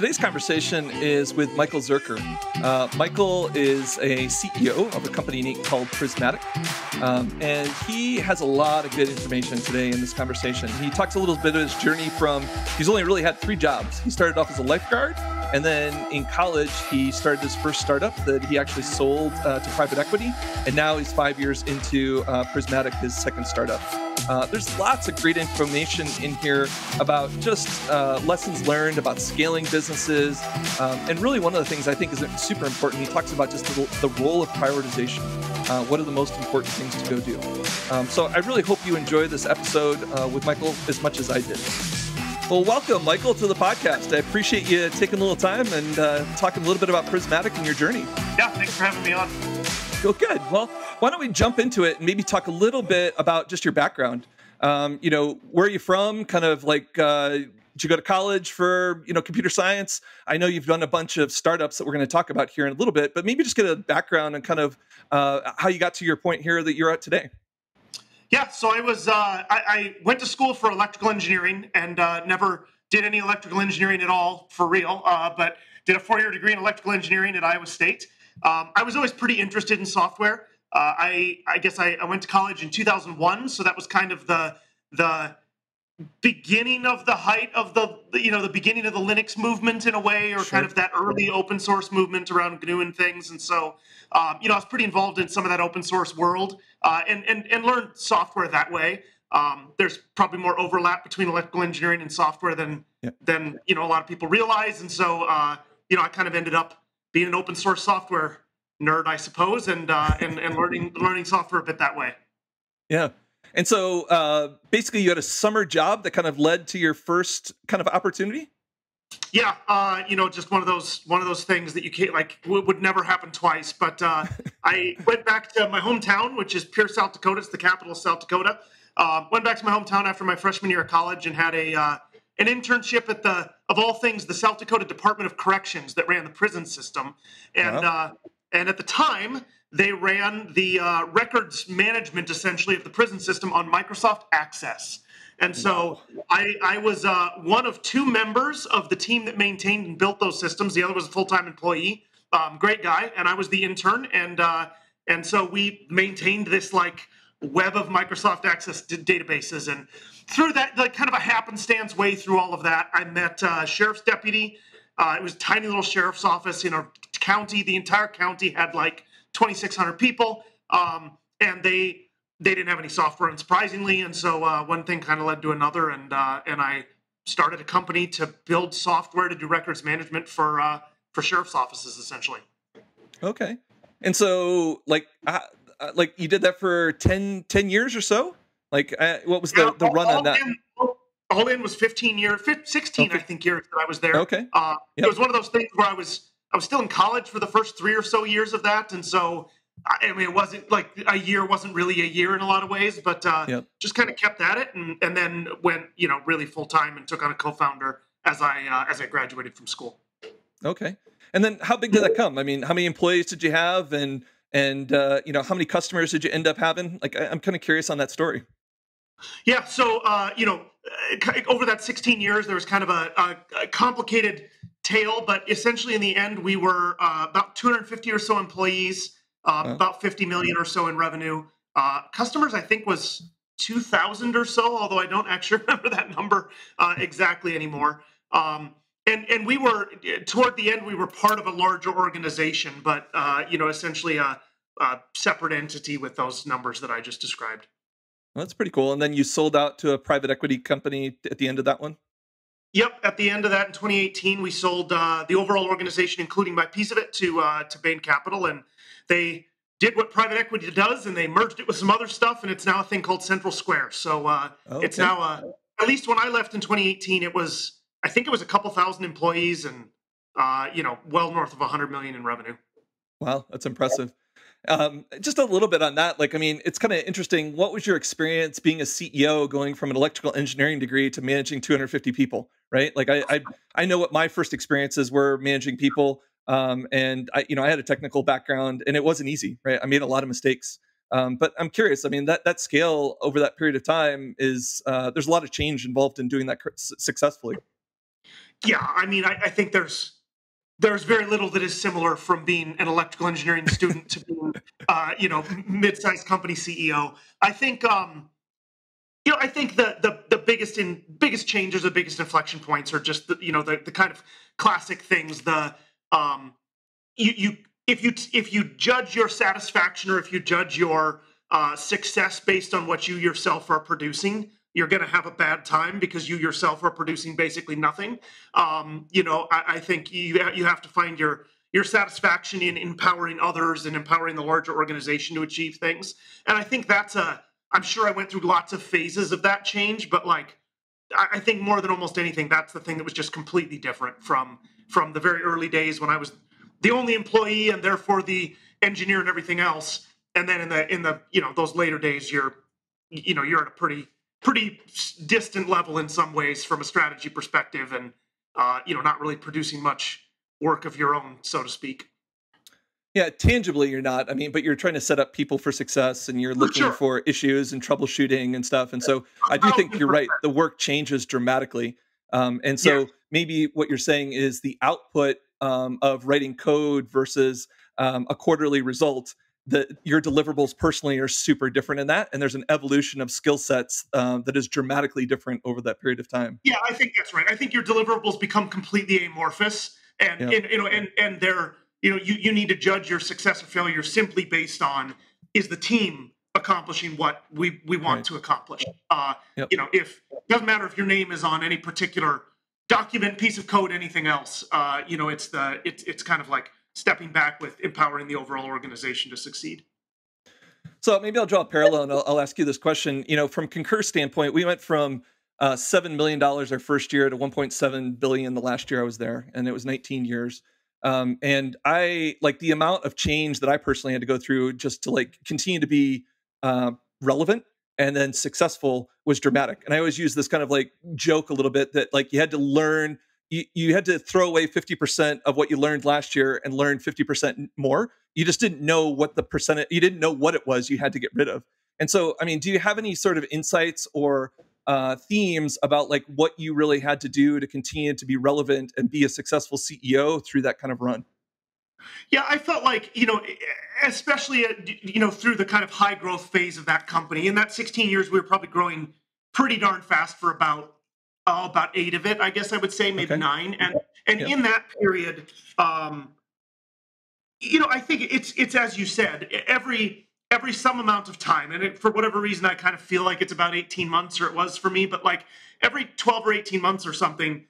Today's conversation is with Michael Zuercher. Michael is a CEO of a company called Prismatic, and he has a lot of good information today in this conversation. He talks a little bit of his journey from, he's only really had 3 jobs. He started off as a lifeguard, and then in college, he started his first startup that he actually sold to private equity, and now he's 5 years into Prismatic, his second startup. There's lots of great information in here about just lessons learned about scaling businesses. And really one of the things I think is super important, he talks about just the role of prioritization. What are the most important things to go do? So I really hope you enjoy this episode with Michael as much as I did. Well, welcome, Michael, to the podcast. I appreciate you taking a little time and talking a little bit about Prismatic and your journey. Yeah, thanks for having me on. Well, good. Well, why don't we jump into it and maybe talk a little bit about just your background? Where are you from? Kind of like, did you go to college for, computer science? I know you've done a bunch of startups that we're going to talk about here in a little bit, but maybe just get a background and kind of how you got to your point here that you're at today. Yeah, so I went to school for electrical engineering and never did any electrical engineering at all for real, but did a 4-year degree in electrical engineering at Iowa State. I was always pretty interested in software. I guess I went to college in 2001, so that was kind of the beginning of the height of the beginning of the Linux movement in a way, or Sure. kind of that early open source movement around GNU and things. And so, I was pretty involved in some of that open source world and learned software that way. There's probably more overlap between electrical engineering and software than a lot of people realize. And so, I kind of ended up being an open source software nerd, I suppose, and learning software a bit that way. Yeah. And so basically you had a summer job that kind of led to your first kind of opportunity? Yeah, just one of those things that you can't, would never happen twice. But I went back to my hometown, which is Pierce, South Dakota. It's the capital of South Dakota. Went back to my hometown after my freshman year of college and had an internship at of all things, the South Dakota Department of Corrections that ran the prison system. And at the time, they ran the records management, essentially, of the prison system on Microsoft Access. And so I was one of 2 members of the team that maintained and built those systems. The other was a full-time employee, great guy, and I was the intern. And so we maintained this web of Microsoft Access databases. And through that, kind of a happenstance way through all of that, I met a sheriff's deputy. It was a tiny little sheriff's office in a county. The entire county had 2,600 people, and they didn't have any software, unsurprisingly. And so one thing kind of led to another, and I started a company to build software to do records management for sheriff's offices, essentially. Okay. And so you did that for 10 years or so? What was the run on that? All in was 15 years, 16, okay. I think, years that I was there. Okay. It was one of those things where I was still in college for the first 3 or so years of that. And so, it wasn't a year wasn't really a year in a lot of ways, but just kind of kept at it and then went, really full time and took on a co-founder as I graduated from school. Okay. And then how big did that come? I mean, how many employees did you have and how many customers did you end up having? I'm kind of curious on that story. Yeah. So, over that 16 years, there was kind of a complicated tale, but essentially in the end, we were about 250 or so employees, about 50 million or so in revenue. Customers, I think, was 2,000 or so, although I don't actually remember that number exactly anymore. And we were, toward the end, we were part of a larger organization, but, essentially a separate entity with those numbers that I just described. Well, that's pretty cool. And then you sold out to a private equity company at the end of that one? Yep. At the end of that in 2018, we sold the overall organization, including my piece of it, to Bain Capital. And they did what private equity does, and they merged it with some other stuff, and it's now a thing called Central Square. So It's now, at least when I left in 2018, I think it was a couple thousand employees and, well north of 100 million in revenue. Wow. That's impressive. Just a little bit on that. It's kind of interesting. What was your experience being a CEO going from an electrical engineering degree to managing 250 people, right? I know what my first experiences were managing people. And I had a technical background and it wasn't easy, right? I made a lot of mistakes. But I'm curious, that scale over that period of time is, there's a lot of change involved in doing that successfully. Yeah, I mean, I think there's very little that is similar from being an electrical engineering student to being, mid-sized company CEO. I think, I think the biggest changes, the biggest inflection points are just the kind of classic things. Um, you if you judge your satisfaction or if you judge your success based on what you yourself are producing, you're going to have a bad time because you yourself are producing basically nothing. I think you have to find your satisfaction in empowering others and empowering the larger organization to achieve things. And I think I'm sure I went through lots of phases of that change, but like I think more than almost anything, that's the thing that was just completely different from the very early days when I was the only employee and therefore the engineer and everything else. And then in the those later days, you're at a pretty distant level in some ways from a strategy perspective, and not really producing much work of your own, so to speak. Yeah, tangibly you're not. I mean, but you're trying to set up people for success and you're For looking sure, for issues and troubleshooting and stuff. And so I a do think thousand you're right. percent. The work changes dramatically. And Yeah, so maybe what you're saying is the output of writing code versus a quarterly result, that your deliverables personally are super different in that. And there's an evolution of skill sets that is dramatically different over that period of time. yeah, I think that's right. I think your deliverables become completely amorphous, and, Yeah. and they're you need to judge your success or failure simply based on, is the team accomplishing what we want Right. to accomplish. Yep. If it doesn't matter if your name is on any particular document, piece of code, anything else. It's kind of like stepping back with empowering the overall organization to succeed. So maybe I'll draw a parallel and I'll ask you this question. From Concur's standpoint, we went from $7 million our first year to 1.7 billion the last year I was there, and it was 19 years. And I like the amount of change that I personally had to go through just to like continue to be relevant and then successful was dramatic. And I always use this kind of like joke a little bit that like you had to learn, you had to throw away 50% of what you learned last year and learn 50% more. You just didn't know what the percentage, you didn't know what it was you had to get rid of. And so, I mean, do you have any sort of insights or themes about like what you really had to do to continue to be relevant and be a successful CEO through that kind of run? Yeah, I felt like, especially through the kind of high growth phase of that company. In that 16 years, we were probably growing pretty darn fast for about 8 of it, I guess I would say, maybe Okay. 9. And Yep. in that period, I think it's as you said, every some amount of time, and for whatever reason, I kind of feel like it's about 18 months, or it was for me, but like every 12 or 18 months or something,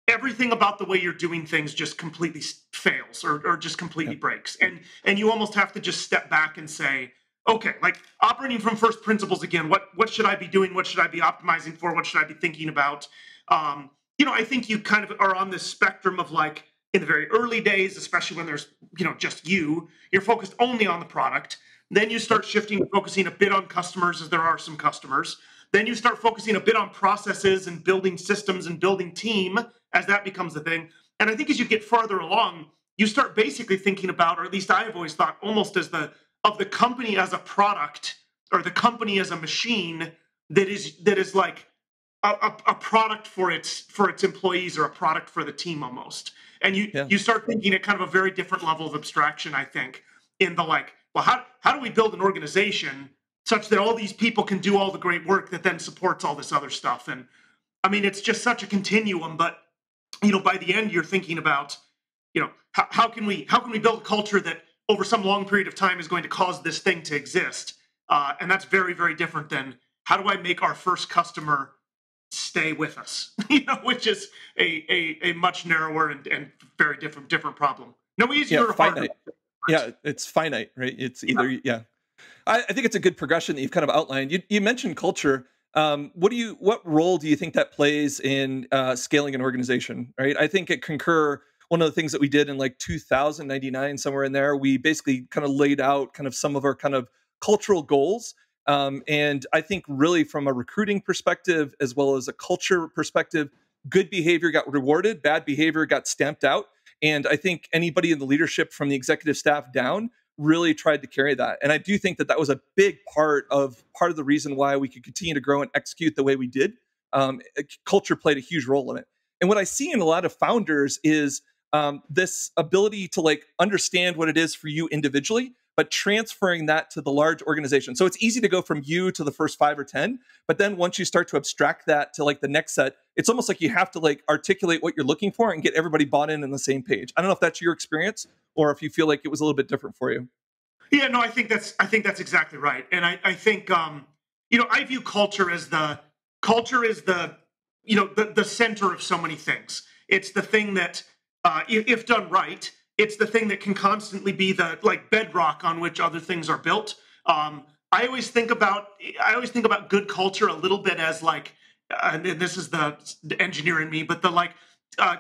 everything about the way you're doing things just completely fails, or just completely Yep. breaks, and you almost have to just step back and say, okay, like operating from first principles again, what should I be doing, what should I be optimizing for, what should I be thinking about. I think you kind of are on this spectrum of like, in the very early days, especially when there's just you're focused only on the product. Then you Yep. start shifting, focusing a bit on customers, as there are some customers. Then you start focusing a bit on processes and building systems and building team, as that becomes the thing. And I think as you get farther along, you start basically thinking about, or at least I've always thought, almost as the company as a product, or the company as a machine that is like a product for its employees, or a product for the team almost. And you Yeah. you start thinking at kind of a very different level of abstraction, I think, in the like, well, how do we build an organization such that all these people can do all the great work that then supports all this other stuff. And I mean, it's just such a continuum, but by the end you're thinking about, how can we build a culture that over some long period of time is going to cause this thing to exist. And that's very, very different than, how do I make our first customer stay with us, which is a much narrower and very different problem. No Yeah. easier or harder. Finite. Yeah. It's finite, right? It's Yeah. either, yeah. I think it's a good progression that you've kind of outlined. You mentioned culture. What role do you think that plays in scaling an organization? Right. I think at Concur, one of the things that we did in like 2099, somewhere in there, we basically kind of laid out kind of some of our kind of cultural goals. And I think really from a recruiting perspective, as well as a culture perspective, good behavior got rewarded, bad behavior got stamped out. And I think anybody in the leadership from the executive staff down really tried to carry that. And I do think that that was a big part of the reason why we could continue to grow and execute the way we did. Culture played a huge role in it. And what I see in a lot of founders is this ability to like understand what it is for you individually, but transferring that to the large organization. So it's easy to go from you to the first 5 or 10, but then once you start to abstract that to like the next set, it's almost like you have to like articulate what you're looking for and get everybody bought in the same page. I don't know if that's your experience or if you feel like it was a little bit different for you. Yeah, no, I think that's exactly right. And I think I view culture as the center of so many things. It's the thing that if done right, it's the thing that can constantly be the like bedrock on which other things are built. I always think about good culture a little bit as like, and this is the engineer in me, but the like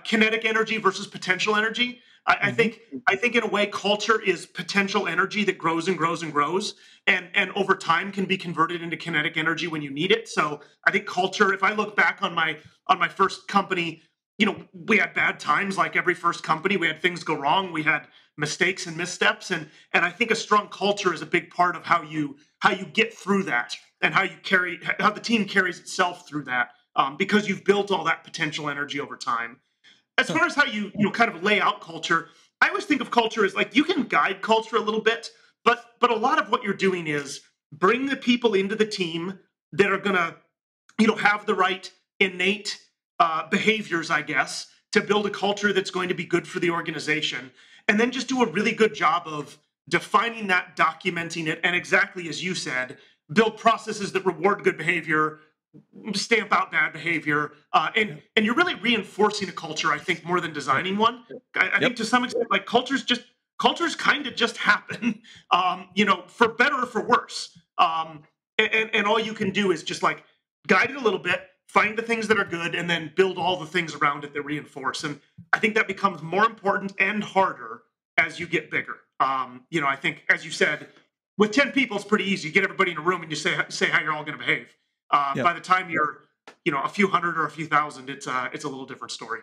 kinetic energy versus potential energy. I think in a way culture is potential energy that grows and grows and grows, and over time can be converted into kinetic energy when you need it. So I think culture. If I look back on my first company, we had bad times like every first company. We had things go wrong. We had mistakes and missteps, and I think a strong culture is a big part of how you get through that and how the team carries itself through that, because you've built all that potential energy over time. As far as how you kind of lay out culture, I always think of culture as like you can guide culture a little bit, but a lot of what you're doing is bring the people into the team that are gonna have the right innate behaviors, I guess, to build a culture that's going to be good for the organization, and then just do a really good job of defining that, documenting it, and exactly as you said, build processes that reward good behavior, stamp out bad behavior, and you're really reinforcing a culture, I think, more than designing one. I think to some extent, like cultures kind of just happen, for better or for worse. And all you can do is just like guide it a little bit, find the things that are good, and then build all the things around it that reinforce. And I think that becomes more important and harder as you get bigger. I think, as you said, with 10 people, it's pretty easy. You get everybody in a room and you say how you're all going to behave. By the time you're, a few hundred or a few thousand, it's a little different story.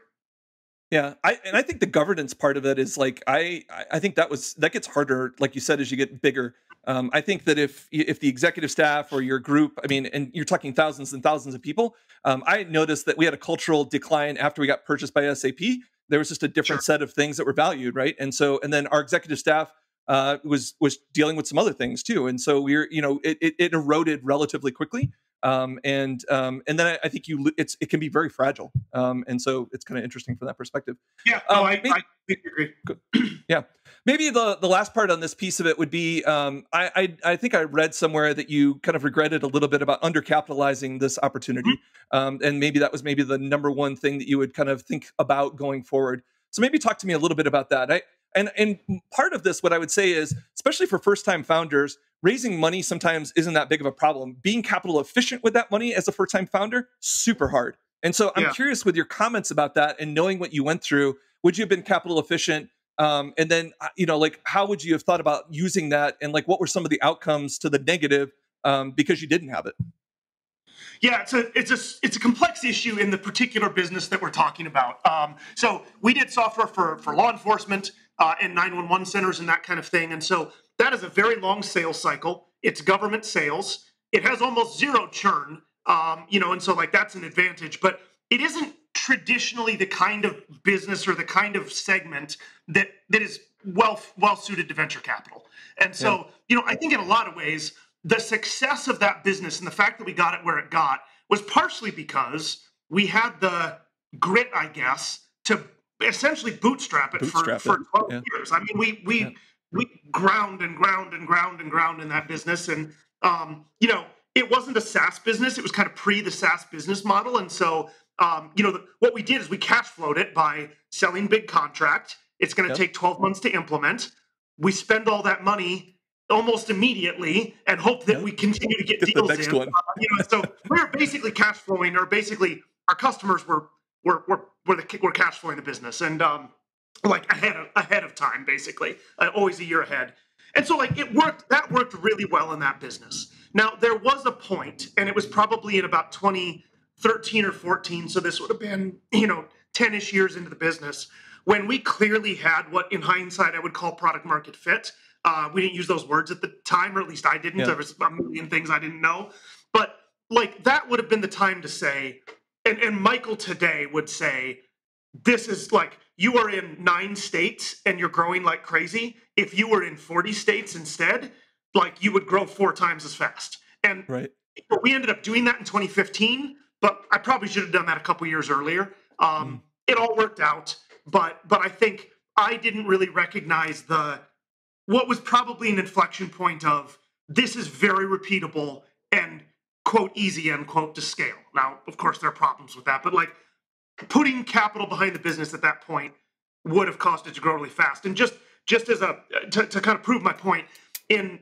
Yeah, I think the governance part of it is like I think that gets harder, like you said, as you get bigger. I think that if the executive staff or your group, I mean, and you're talking thousands and thousands of people, I noticed that we had a cultural decline after we got purchased by SAP. There was just a different set of things that were valued, right? And then our executive staff was dealing with some other things too, and so it eroded relatively quickly. And then I think it can be very fragile. And so it's kind of interesting from that perspective. Yeah, no, I agree. Yeah. Maybe the last part on this piece of it would be, I think I read somewhere that you kind of regretted a little bit about undercapitalizing this opportunity. And maybe that was the number one thing that you would kind of think about going forward. So maybe talk to me a little bit about that. And part of this, what I would say is, especially for first-time founders, raising money sometimes isn't that big of a problem. Being capital efficient with that money as a first-time founder, super hard. And so I'm curious with your comments about that and knowing what you went through, would you have been capital efficient? And then, like, how would you have thought about using that? And like, what were some of the outcomes to the negative because you didn't have it? Yeah, it's a complex issue in the particular business that we're talking about. So we did software for law enforcement and 911 centers and that kind of thing. And so that is a very long sales cycle. It's government sales. It has almost zero churn, and so like that's an advantage. But it isn't traditionally the kind of business or the kind of segment that is well suited to venture capital. And so, I think in a lot of ways, the success of that business and the fact that we got it where it got was partially because we had the grit, I guess, to essentially bootstrap it for 12 years. I mean, we ground and ground and ground and ground in that business. And, it wasn't a SaaS business. It was kind of pre the SaaS business model. And so, what we did is we cash flowed it by selling big contract. It's going to take 12 months to implement. We spend all that money almost immediately and hope that we continue to get deals the next in. One. So we're basically cash flowing, or basically our customers were cash flowing the business, and like ahead of time, basically, always a year ahead. And so like it worked. That worked really well in that business. Now there was a point, and it was probably in about 2013 or 14. So this would have been 10-ish years into the business, when we clearly had what, in hindsight, I would call product market fit. We didn't use those words at the time, or at least I didn't. There was a million things I didn't know. But like that would have been the time to say, and Michael today would say, this is like, you are in 9 states and you're growing like crazy. If you were in 40 states instead, like, you would grow 4 times as fast. And Right. we ended up doing that in 2015, but I probably should have done that a couple years earlier. Mm. It all worked out, but I think I didn't really recognize what was probably an inflection point of, this is very repeatable and quote easy end quote to scale. Now, of course, there are problems with that, but like, putting capital behind the business at that point would have caused it to grow really fast. And just as to kind of prove my point, in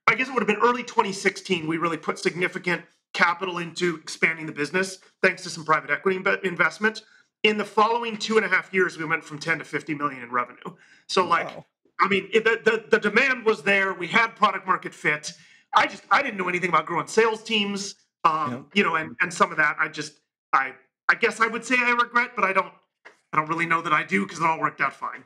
I guess it would have been early 2016, we really put significant capital into expanding the business, thanks to some private equity investment. In the following 2.5 years, we went from 10 to 50 million in revenue. So, like, Wow. I mean, the demand was there. We had product market fit. I didn't know anything about growing sales teams, Yeah. you know, and some of that I guess I would say I regret, but I don't really know that I do, because it all worked out fine.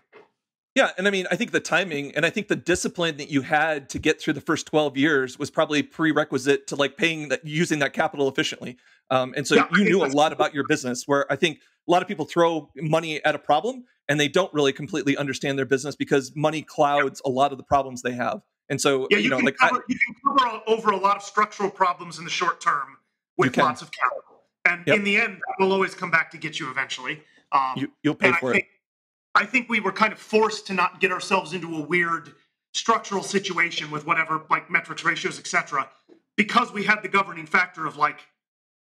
Yeah, and I mean, I think the timing and I think the discipline that you had to get through the first 12 years was probably prerequisite to like using that capital efficiently. And so Yeah, I you think knew a that's lot about your business, where I think a lot of people throw money at a problem and they don't really completely understand their business because money clouds a lot of the problems they have. And so, yeah. you know, like You can cover over a lot of structural problems in the short term you with can, lots of capital, and in yep, the end, that will always come back to get you eventually. you'll pay And for it. I think we were kind of forced to not get ourselves into a weird structural situation with whatever, like, metrics, ratios, etc., because we had the governing factor of, like,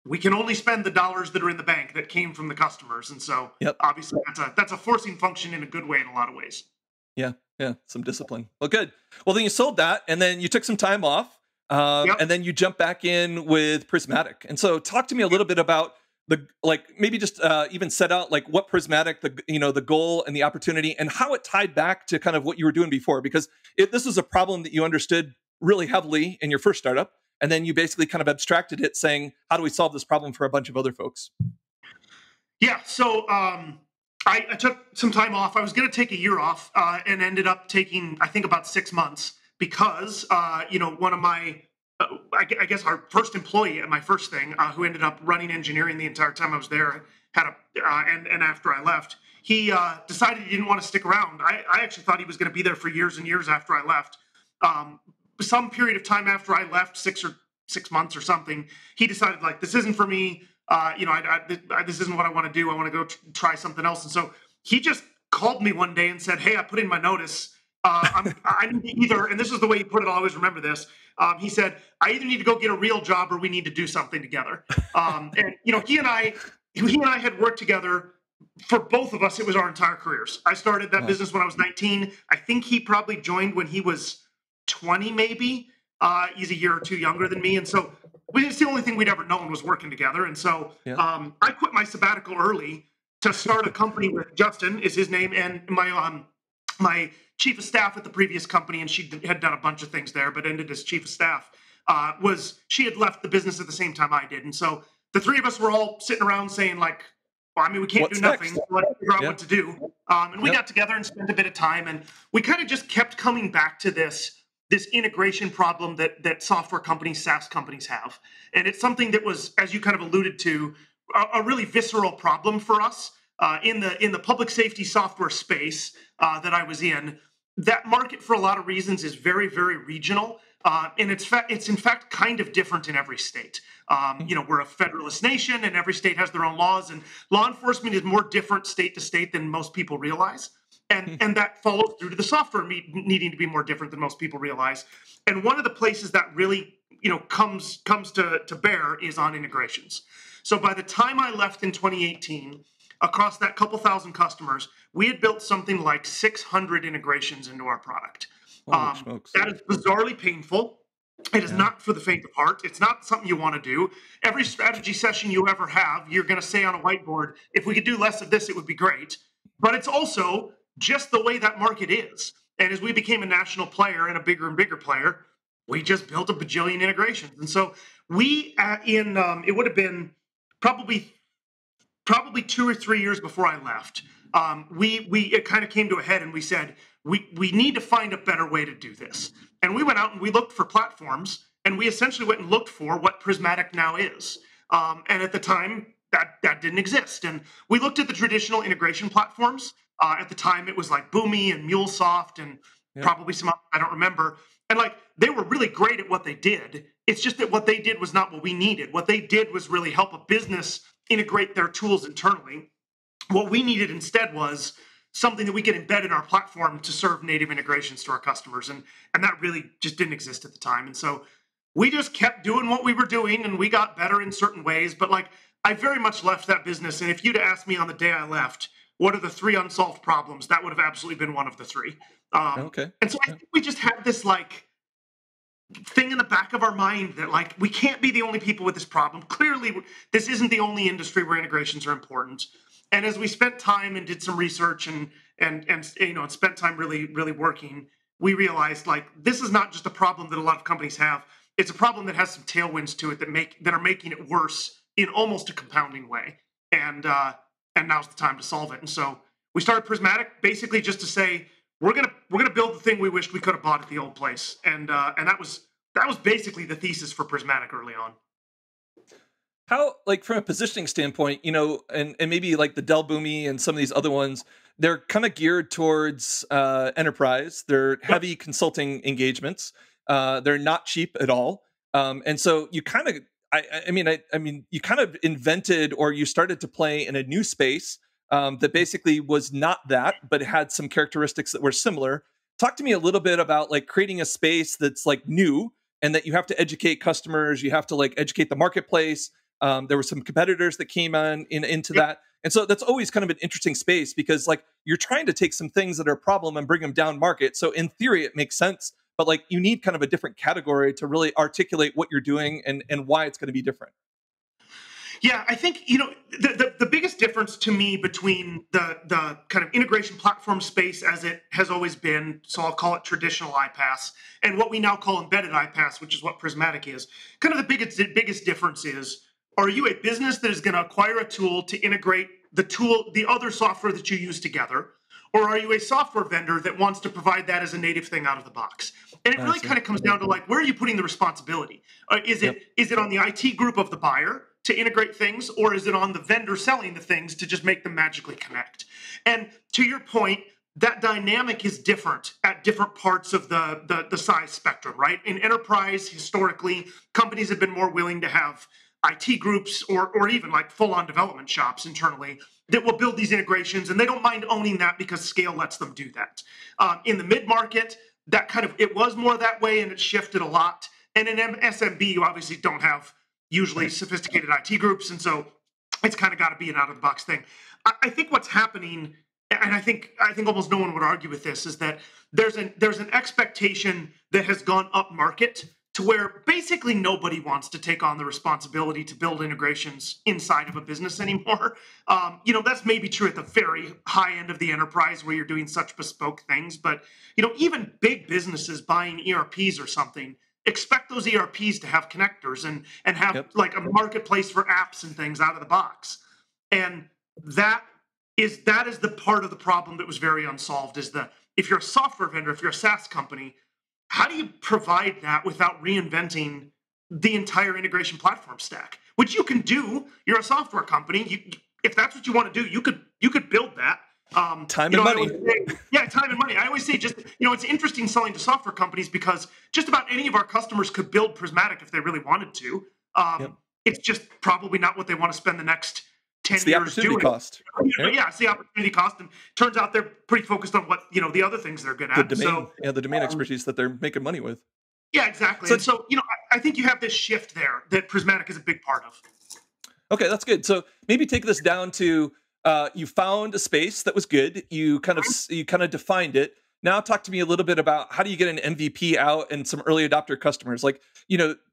we can only spend the dollars that are in the bank that came from the customers, and so Yep. obviously that's a forcing function in a good way in a lot of ways. Yeah, yeah, some discipline. Well, good. Well, then you sold that, and then you took some time off, Yep. and then you jumped back in with Prismatic. And so, talk to me a little bit about maybe just even set out like what Prismatic, the goal and the opportunity, and how it tied back to kind of what you were doing before, because this was a problem that you understood really heavily in your first startup, and then you basically kind of abstracted it, saying, "How do we solve this problem for a bunch of other folks?" Yeah. So I took some time off. I was going to take a year off, and ended up taking, I think, about 6 months, because one of my I guess our first employee at my first thing, who ended up running engineering the entire time I was there, had and after I left, he decided he didn't want to stick around. I actually thought he was going to be there for years and years after I left. Some period of time after I left, 6 months or something, he decided, like, this isn't for me. This isn't what I want to do. I want to go try something else. And so he just called me one day and said, "Hey, I put in my notice. I need to either," and this is the way he put it, I'll always remember this. He said, "I either need to go get a real job or we need to do something together." And he and I had worked together. For both of us, it was our entire careers. I started that Wow. business when I was 19. I think he probably joined when he was 20, maybe. He's a year or two younger than me, and so it's the only thing we'd ever known was working together. And so Yeah. I quit my sabbatical early to start a company with Justin, is his name, and my chief of staff at the previous company, and she had done a bunch of things there, but ended as chief of staff. She had left the business at the same time I did, and so the three of us were all sitting around saying, like, well, I mean, we can't What's do nothing. next? So let's figure out Yeah. what to do. And we Yep. got together and spent a bit of time, and we kind of just kept coming back to this integration problem that software companies, SaaS companies have. And it's something that was, as you kind of alluded to, a really visceral problem for us in the public safety software space that I was in. That market, for a lot of reasons, is very, very regional. And it's in fact kind of different in every state. We're a federalist nation, and every state has their own laws, and law enforcement is more different state to state than most people realize. And that follows through to the software needing to be more different than most people realize. And one of the places that really comes to bear is on integrations. So by the time I left in 2018, across that couple thousand customers, we had built something like 600 integrations into our product. Holy smokes. That is bizarrely painful. It is Yeah. not for the faint of heart. It's not something you want to do. Every strategy session you ever have, you're going to say on a whiteboard, if we could do less of this, it would be great. But it's also just the way that market is. And as we became a national player and a bigger and bigger player, we just built a bajillion integrations. And so it would have been probably 2 or 3 years before I left. It kind of came to a head, and we said, we need to find a better way to do this. And we went out and we looked for platforms, and we essentially went and looked for what Prismatic now is. And at the time, that didn't exist. And we looked at the traditional integration platforms. At the time, it was like Boomi and MuleSoft and Yep. probably some other, I don't remember. And like they were really great at what they did. It's just that what they did was not what we needed. What they did was really help a business integrate their tools internally. What we needed instead was something that we could embed in our platform to serve native integrations to our customers. And that really just didn't exist at the time. And so we just kept doing what we were doing and we got better in certain ways. But like I very much left that business. And if you'd asked me on the day I left, what are the three unsolved problems? That would have absolutely been one of the three. Okay. And so I think we just had this like thing in the back of our mind that like we can't be the only people with this problem. Clearly, this isn't the only industry where integrations are important. And as we spent time and did some research and spent time really working, we realized like this is not just a problem that a lot of companies have. It's a problem that has some tailwinds to it that are making it worse in almost a compounding way. And now's the time to solve it. And so we started Prismatic basically just to say we're gonna build the thing we wished we could have bought at the old place. And that was basically the thesis for Prismatic early on. How, like, from a positioning standpoint, and maybe like the Dell Boomi and some of these other ones, they're kind of geared towards enterprise. They're heavy consulting engagements. They're not cheap at all. And so you kind of, I mean, you kind of invented or you started to play in a new space that basically was not that, but it had some characteristics that were similar. Talk to me a little bit about like creating a space that's like new and that you have to educate customers. You have to like educate the marketplace. There were some competitors that came into that. And so that's always kind of an interesting space because like you're trying to take some things that are a problem and bring them down market. So in theory, it makes sense, but like you need kind of a different category to really articulate what you're doing and why it's going to be different. Yeah, I think the biggest difference to me between the kind of integration platform space as it has always been, so I'll call it traditional iPaaS, and what we now call embedded iPaaS, which is what Prismatic is. Kind of the biggest difference is: are you a business that is going to acquire a tool to integrate the other software that you use together, or are you a software vendor that wants to provide that as a native thing out of the box? And it really kind of comes down to like, where are you putting the responsibility? Is it on the IT group of the buyer to integrate things, or is it on the vendor selling the things to just make them magically connect? And to your point, that dynamic is different at different parts of the size spectrum, right? In enterprise, historically, companies have been more willing to have IT groups or even like full-on development shops internally that will build these integrations, and they don't mind owning that because scale lets them do that. In the mid-market, it was more that way, and it shifted a lot. And in SMB, you obviously don't have usually sophisticated IT groups, and so it's kind of got to be an out-of-the-box thing. I think what's happening, and I think almost no one would argue with this, is that there's an expectation that has gone up market to where basically nobody wants to take on the responsibility to build integrations inside of a business anymore. That's maybe true at the very high end of the enterprise where you're doing such bespoke things, but even big businesses buying ERPs or something expect those ERPs to have connectors and have like a marketplace for apps and things out of the box. And that is the part of the problem that was very unsolved is if you're a software vendor, if you're a SaaS company, how do you provide that without reinventing the entire integration platform stack? Which you can do. You're a software company. If that's what you want to do, you could build that. Time and money. Time and money. I always say it's interesting selling to software companies because just about any of our customers could build Prismatic if they really wanted to. It's just probably not what they want to spend the next 10 it's the years opportunity doing. cost. Yeah, it's the opportunity cost, and turns out they're pretty focused on what the other things they're good at. The domain expertise that they're making money with. Yeah, exactly. And so I think you have this shift there that Prismatic is a big part of. Okay, that's good. So maybe take this down to you found a space that was good. You kind of defined it. Now talk to me a little bit about how do you get an MVP out and some early adopter customers? Like,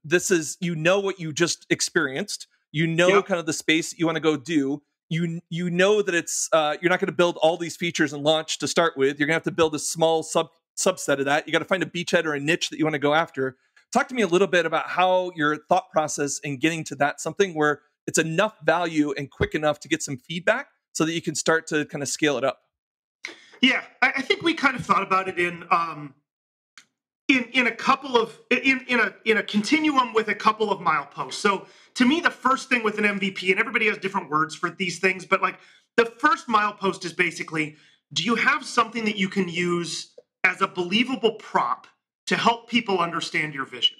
this is what you just experienced. Kind of the space that you want to go do. You know that it's you're not going to build all these features and launch to start with. You're going to have to build a small subset of that. You got to find a beachhead or a niche that you want to go after. Talk to me a little bit about how your thought process in getting to that, something where it's enough value and quick enough to get some feedback so that you can start to kind of scale it up. Yeah, I think we kind of thought about it in in a couple of in a continuum with a couple of mileposts. So to me, the first thing with an MVP, and everybody has different words for these things, but like the first milepost is basically, do you have something that you can use as a believable prop to help people understand your vision?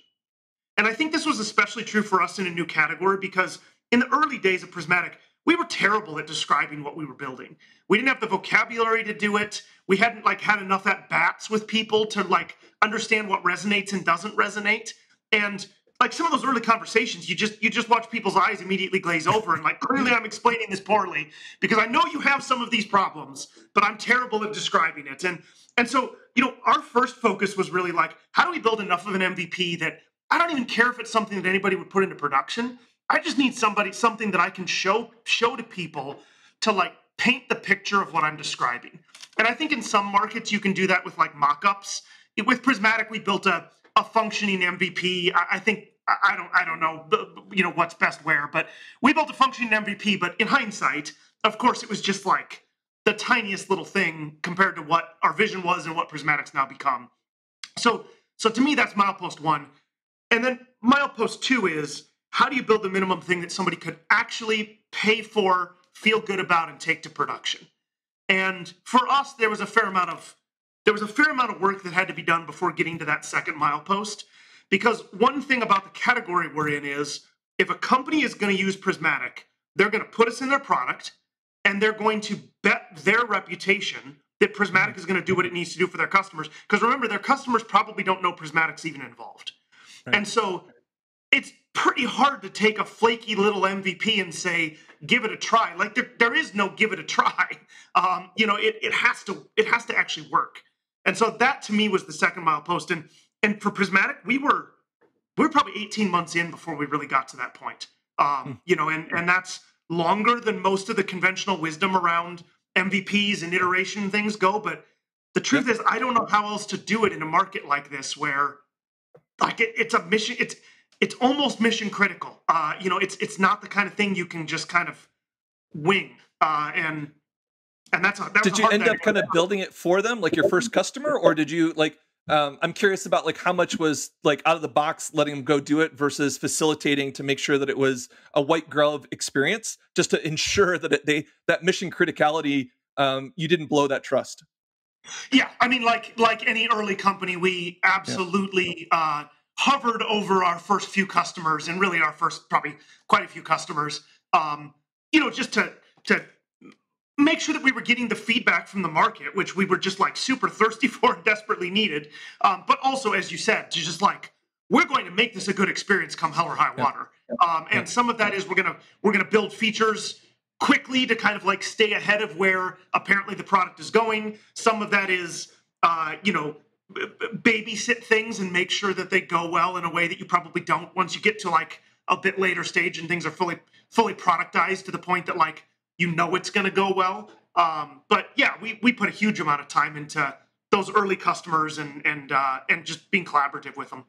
And I think this was especially true for us in a new category because in the early days of Prismatic, we were terrible at describing what we were building. We didn't have the vocabulary to do it. We hadn't like had enough at bats with people to like understand what resonates and doesn't resonate. And like some of those early conversations, you just watch people's eyes immediately glaze over and like clearly I'm explaining this poorly because I know you have some of these problems, but I'm terrible at describing it. And so, our first focus was really like, how do we build enough of an MVP that I don't even care if it's something that anybody would put into production. I just need something that I can show to people to like paint the picture of what I'm describing. And I think in some markets you can do that with like mock-ups. With Prismatic, we built a functioning MVP. I think I don't know what's best where, but we built a functioning MVP. But in hindsight, of course, it was just like the tiniest little thing compared to what our vision was and what Prismatic's now become. So to me, that's milepost one. And then milepost two is, how do you build the minimum thing that somebody could actually pay for, feel good about, and take to production? And for us, there was a fair amount of work that had to be done before getting to that second milepost. Because one thing about the category we're in is, if a company is going to use Prismatic, they're going to put us in their product, and they're going to bet their reputation that Prismatic is going to do what it needs to do for their customers. Because remember, their customers probably don't know Prismatic's even involved. Right. And so it's pretty hard to take a flaky little MVP and say, give it a try. Like there is no give it a try. It has to actually work. And so that to me was the second milepost. And for Prismatic, we were probably 18 months in before we really got to that point. And that's longer than most of the conventional wisdom around MVPs and iteration things go. But the truth is, I don't know how else to do it in a market like this where like it's a mission. It's almost mission critical. It's not the kind of thing you can just kind of wing. And that's did you end up kind of building it for them, like your first customer, or did you like? I'm curious about like how much was like out of the box letting them go do it versus facilitating to make sure that it was a white glove experience, just to ensure that that mission criticality, you didn't blow that trust. Yeah, I mean, like any early company, we absolutely hovered over our first few customers, and really our first probably quite a few customers. Just to make sure that we were getting the feedback from the market, which we were just like super thirsty for and desperately needed. But also, as you said, to just like, we're going to make this a good experience come hell or high water. And some of that is we're gonna build features quickly to kind of like stay ahead of where apparently the product is going. Some of that is, babysit things and make sure that they go well in a way that you probably don't once you get to like a bit later stage and things are fully productized to the point that like, it's going to go well. But yeah, we put a huge amount of time into those early customers and just being collaborative with them.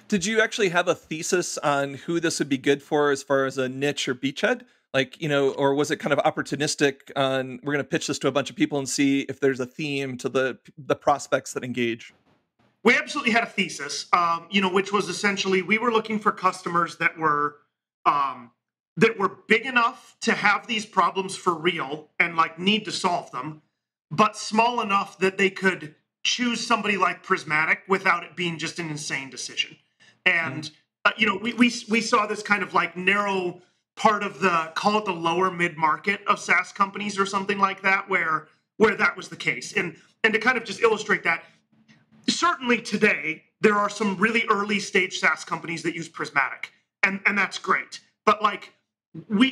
Did you actually have a thesis on who this would be good for as far as a niche or beachhead? Like, or was it kind of opportunistic on, we're going to pitch this to a bunch of people and see if there's a theme to the prospects that engage? We absolutely had a thesis, which was essentially, we were looking for customers that were big enough to have these problems for real and like need to solve them, but small enough that they could choose somebody like Prismatic without it being just an insane decision. And, we saw this kind of like narrow part of call it the lower mid-market of SaaS companies or something like that, where that was the case. And to kind of just illustrate that, certainly today, there are some really early stage SaaS companies that use Prismatic, and that's great. But like, we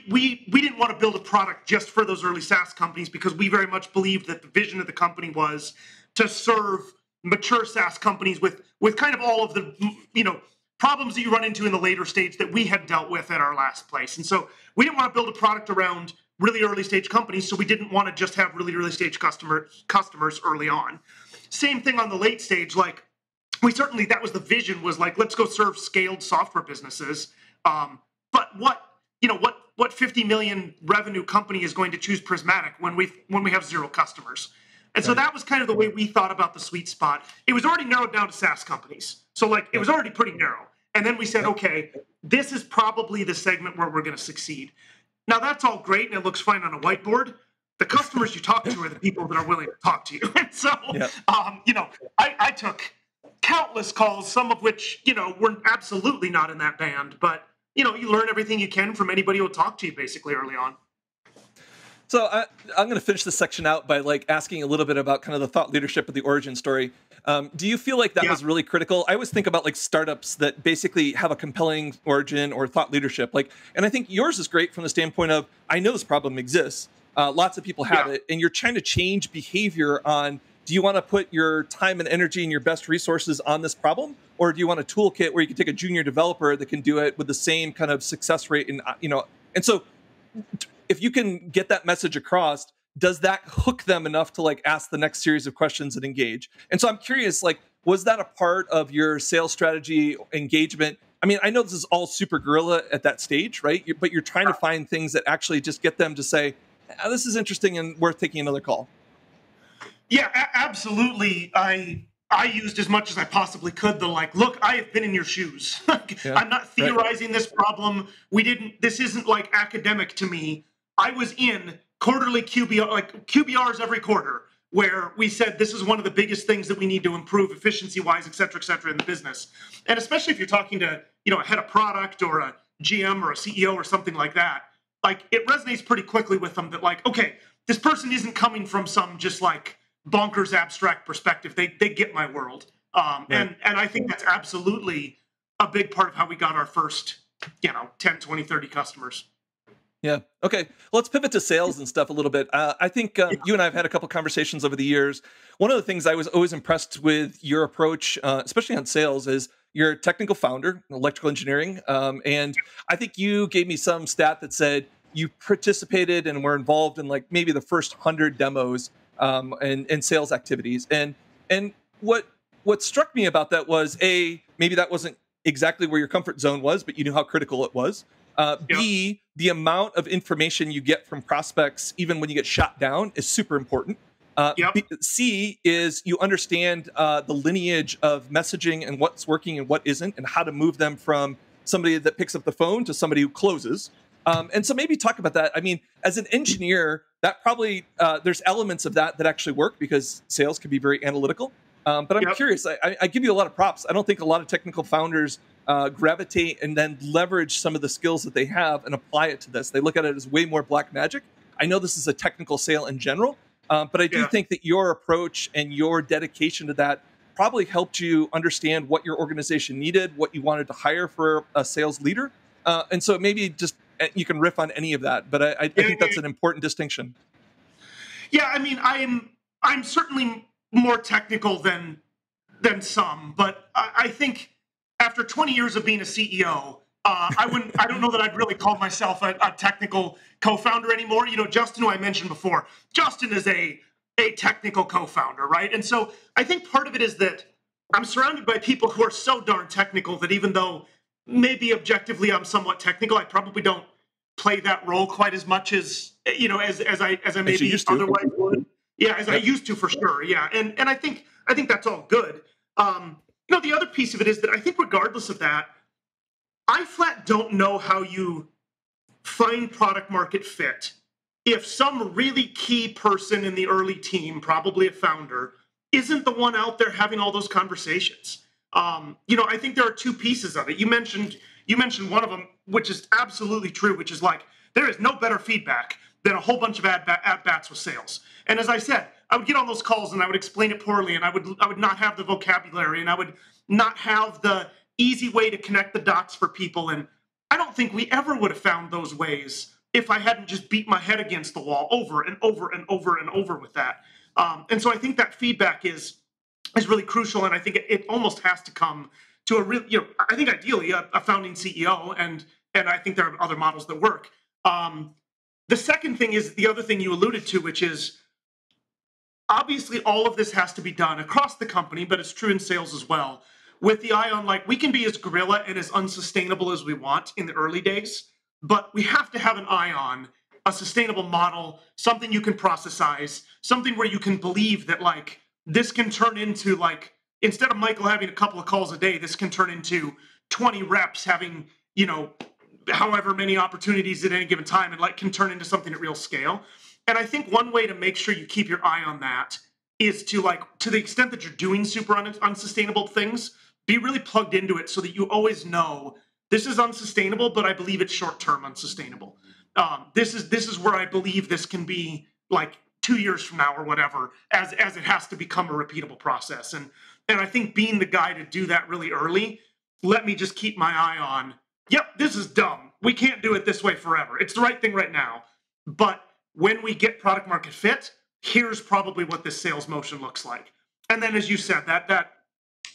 didn't want to build a product just for those early SaaS companies because we very much believed that the vision of the company was to serve mature SaaS companies with kind of all of the, problems that you run into in the later stage that we had dealt with at our last place. And so we didn't want to build a product around really early stage companies, so we didn't want to just have really early stage customers early on. Same thing on the late stage. Like, that was the vision, was like, let's go serve scaled software businesses. But what 50 million revenue company is going to choose Prismatic when we have 0 customers? And so that was kind of the way we thought about the sweet spot. It was already narrowed down to SaaS companies. So like it was already pretty narrow. And then we said, okay, this is probably the segment where we're going to succeed. Now that's all great and it looks fine on a whiteboard. The customers you talk to are the people that are willing to talk to you. And so, I took countless calls, some of which, were absolutely not in that band. But, you learn everything you can from anybody who will talk to you basically early on. So I'm going to finish this section out by asking a little bit about kind of the thought leadership of the origin story. Do you feel like that was really critical? I always think about startups that basically have a compelling origin or thought leadership. And I think yours is great from the standpoint of, I know this problem exists. Lots of people have it, and you're trying to change behavior on, do you want to put your time and energy and your best resources on this problem? Or do you want a toolkit where you can take a junior developer that can do it with the same kind of success rate? And so if you can get that message across, does that hook them enough to ask the next series of questions and engage? And so I'm curious, was that a part of your sales strategy engagement? I mean, I know this is all super guerrilla at that stage, right? But you're trying to find things that actually just get them to say, this is interesting and worth taking another call. Yeah, absolutely. I used as much as I possibly could look, I have been in your shoes. I'm not theorizing this problem. This isn't academic to me. I was in quarterly QBRs every quarter where we said this is one of the biggest things that we need to improve efficiency-wise, et cetera, in the business. And especially if you're talking to, a head of product or a GM or a CEO or something like that, it resonates pretty quickly with them that okay, this person isn't coming from some just bonkers abstract perspective. They get my world. And I think that's absolutely a big part of how we got our first, 10, 20, 30 customers. Yeah. Okay. Well, let's pivot to sales and stuff a little bit. I think you and I have had a couple conversations over the years. One of the things I was always impressed with your approach, especially on sales, is you're a technical founder, electrical engineering. And I think you gave me some stat that said you participated and were involved in maybe the first 100 demos and sales activities. And what struck me about that was, maybe that wasn't exactly where your comfort zone was, but you knew how critical it was. B, the amount of information you get from prospects, even when you get shot down, is super important. C is you understand the lineage of messaging and what's working and what isn't, and how to move them from somebody that picks up the phone to somebody who closes. And so maybe talk about that. I mean, as an engineer, that probably there's elements of that actually work because sales can be very analytical. But I'm curious. I give you a lot of props. I don't think a lot of technical founders gravitate and then leverage some of the skills that they have and apply it to this. They look at it as way more black magic. I know this is a technical sale in general, but I do think that your approach and your dedication to that probably helped you understand what your organization needed, what you wanted to hire for a sales leader. And so maybe just you can riff on any of that, but I think that's an important distinction. Yeah, I mean, I'm certainly more technical than some, but I think after 20 years of being a CEO, I don't know that I'd really call myself a technical co-founder anymore. Justin, who I mentioned before, Justin is a technical co-founder, right? And so I think part of it is that I'm surrounded by people who are so darn technical that even though maybe objectively I'm somewhat technical, I probably don't play that role quite as much as as I maybe otherwise would. Yeah, as I used to, for sure. Yeah, and I think that's all good. The other piece of it is that I think regardless of that, I flat don't know how you find product market fit if some really key person in the early team, probably a founder, isn't the one out there having all those conversations. I think there are two pieces of it. You mentioned one of them, which is absolutely true, which is there is no better feedback than a whole bunch of at-bats with sales. And as I said, I would get on those calls and I would explain it poorly, and I would not have the vocabulary, and I would not have the easy way to connect the dots for people. And I don't think we ever would have found those ways if I hadn't just beat my head against the wall over and over and over and over with that. And so I think that feedback is really crucial, and I think it almost has to come to a real, I think ideally a founding CEO, and I think there are other models that work. The second thing is the other thing you alluded to, which is obviously all of this has to be done across the company, but it's true in sales as well, with the eye on we can be as guerrilla and as unsustainable as we want in the early days, but we have to have an eye on a sustainable model, something you can processize, something where you can believe that like this can turn into like, instead of Michael having a couple of calls a day, this can turn into 20 reps having, however many opportunities at any given time, and like can turn into something at real scale. And I think one way to make sure you keep your eye on that is to like, to the extent that you're doing super unsustainable things, be really plugged into it so that you always know this is unsustainable, but I believe it's short-term unsustainable. This is where I believe this can be like 2 years from now or whatever, as it has to become a repeatable process. And I think being the guy to do that really early, let me just keep my eye on, yep, this is dumb. We can't do it this way forever. It's the right thing right now. But when we get product market fit, here's probably what this sales motion looks like. And then, as you said, that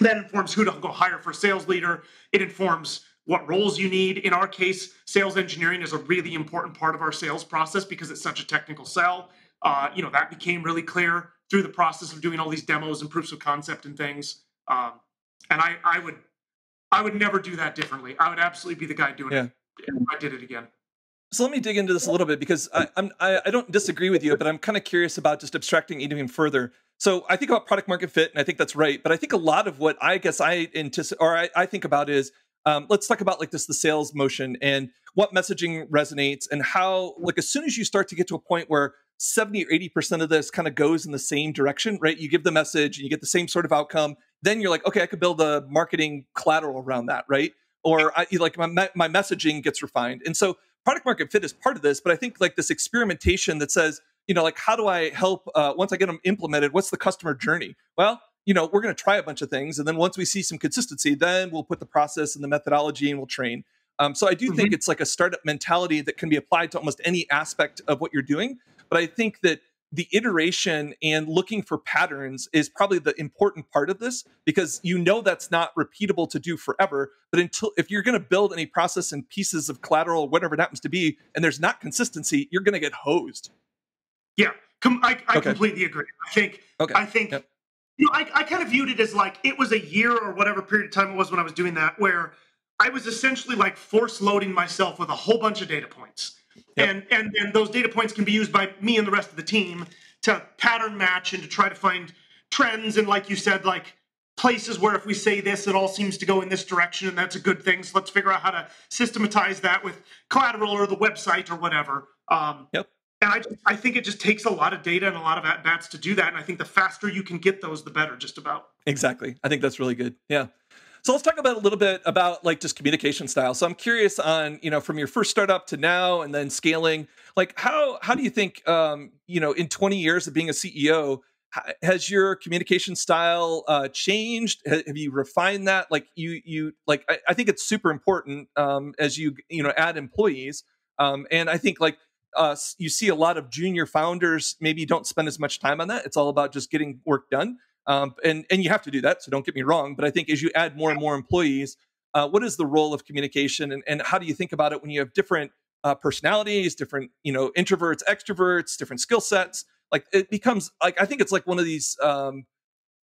informs who to go hire for a sales leader. It informs what roles you need. In our case, sales engineering is a really important part of our sales process because it's such a technical sell. That became really clear through the process of doing all these demos and proofs of concept and things. And I would never do that differently. I would absolutely be the guy doing it if I did it again. So let me dig into this a little bit because I don't disagree with you, but I'm kind of curious about just abstracting even further. So I think about product market fit, and I think that's right. But I think a lot of what I guess I anticipate or I think about is let's talk about like the sales motion and what messaging resonates and how like as soon as you start to get to a point where 70 or 80% of this kind of goes in the same direction, right? You give the message and you get the same sort of outcome. Then you're like, okay, I could build a marketing collateral around that, right? Or my messaging gets refined. And so product market fit is part of this, but I think like this experimentation that says, like how do I help once I get them implemented, what's the customer journey? Well, we're going to try a bunch of things. And then once we see some consistency, then we'll put the process and the methodology and we'll train. So I do think it's like a startup mentality that can be applied to almost any aspect of what you're doing. But I think that the iteration and looking for patterns is probably the important part of this because that's not repeatable to do forever. But if you're going to build any process and pieces of collateral, whatever it happens to be, and there's not consistency, you're going to get hosed. Yeah, I completely agree. I think yep. I kind of viewed it as like it was a year or whatever period of time it was when I was doing that, where I was essentially like force loading myself with a whole bunch of data points. Yep. And those data points can be used by me and the rest of the team to pattern match and to try to find trends. And like you said, like places where if we say this, it all seems to go in this direction and that's a good thing. So let's figure out how to systematize that with collateral or the website or whatever. Yep. And I think it just takes a lot of data and a lot of at-bats to do that. And I think the faster you can get those, the better, just about. Exactly. I think that's really good. Yeah. So let's talk about a little bit about like just communication style. So I'm curious on, from your first startup to now and then scaling, like how do you think, in 20 years of being a CEO, has your communication style changed? Have you refined that? Like I think it's super important as you add employees. And I think like you see a lot of junior founders maybe don't spend as much time on that. It's all about just getting work done. And you have to do that, so don't get me wrong. But I think as you add more and more employees, what is the role of communication, and how do you think about it when you have different personalities, different introverts, extroverts, different skill sets? Like it becomes like I think it's like one of these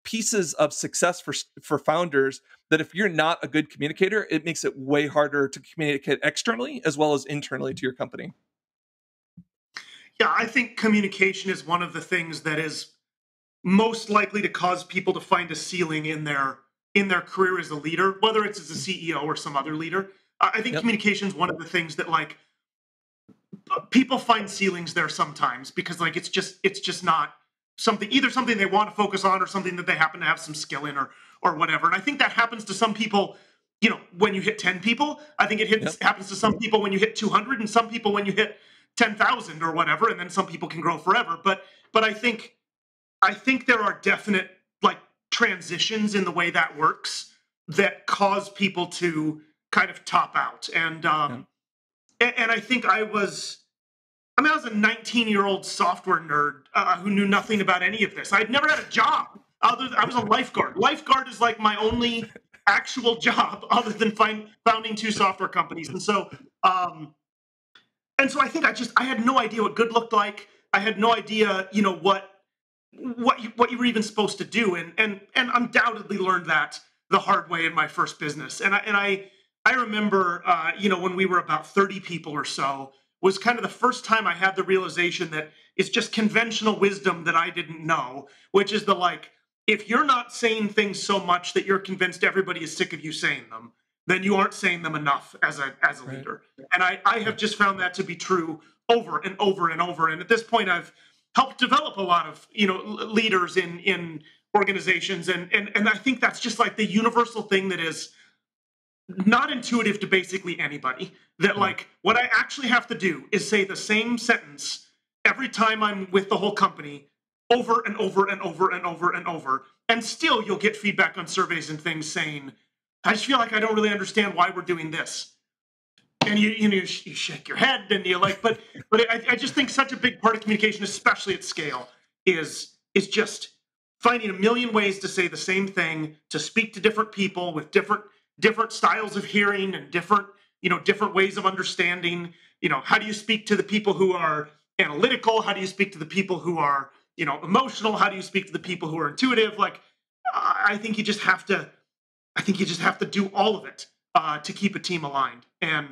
pieces of success for founders that if you're not a good communicator, it makes it way harder to communicate externally as well as internally to your company. Yeah, I think communication is one of the things that is most likely to cause people to find a ceiling in their career as a leader, whether it's as a CEO or some other leader. I think communication is one of the things that like people find ceilings there sometimes because like it's just not something they want to focus on or something that they happen to have some skill in or whatever. And I think that happens to some people, when you hit 10 people. I think it happens to some people when you hit 200 and some people when you hit 10,000 or whatever, and then some people can grow forever. But I think there are definite like transitions in the way that works that cause people to kind of top out. And I think I was a 19-year-old software nerd who knew nothing about any of this. I'd never had a job I was a lifeguard. Lifeguard is like my only actual job other than founding two software companies. And so I think I had no idea what good looked like. I had no idea, what you were even supposed to do, and undoubtedly learned that the hard way in my first business. And I remember, when we were about 30 people or so, was kind of the first time I had the realization that it's just conventional wisdom that I didn't know, which is the like, if you're not saying things so much that you're convinced everybody is sick of you saying them, then you aren't saying them enough as a Right. leader. And I have just found that to be true over and over and over. And at this point, I've helped develop a lot of leaders in organizations, and I think that's just like the universal thing that is not intuitive to basically anybody. That like what I actually have to do is say the same sentence every time I'm with the whole company over and over and over and over and over, and still you'll get feedback on surveys and things saying, I just feel like I don't really understand why we're doing this. And you shake your head and you're like, but I just think such a big part of communication, especially at scale, is just finding a million ways to say the same thing, to speak to different people with different styles of hearing and different ways of understanding. How do you speak to the people who are analytical? How do you speak to the people who are emotional? How do you speak to the people who are intuitive? Like, I think you just have to do all of it to keep a team aligned. And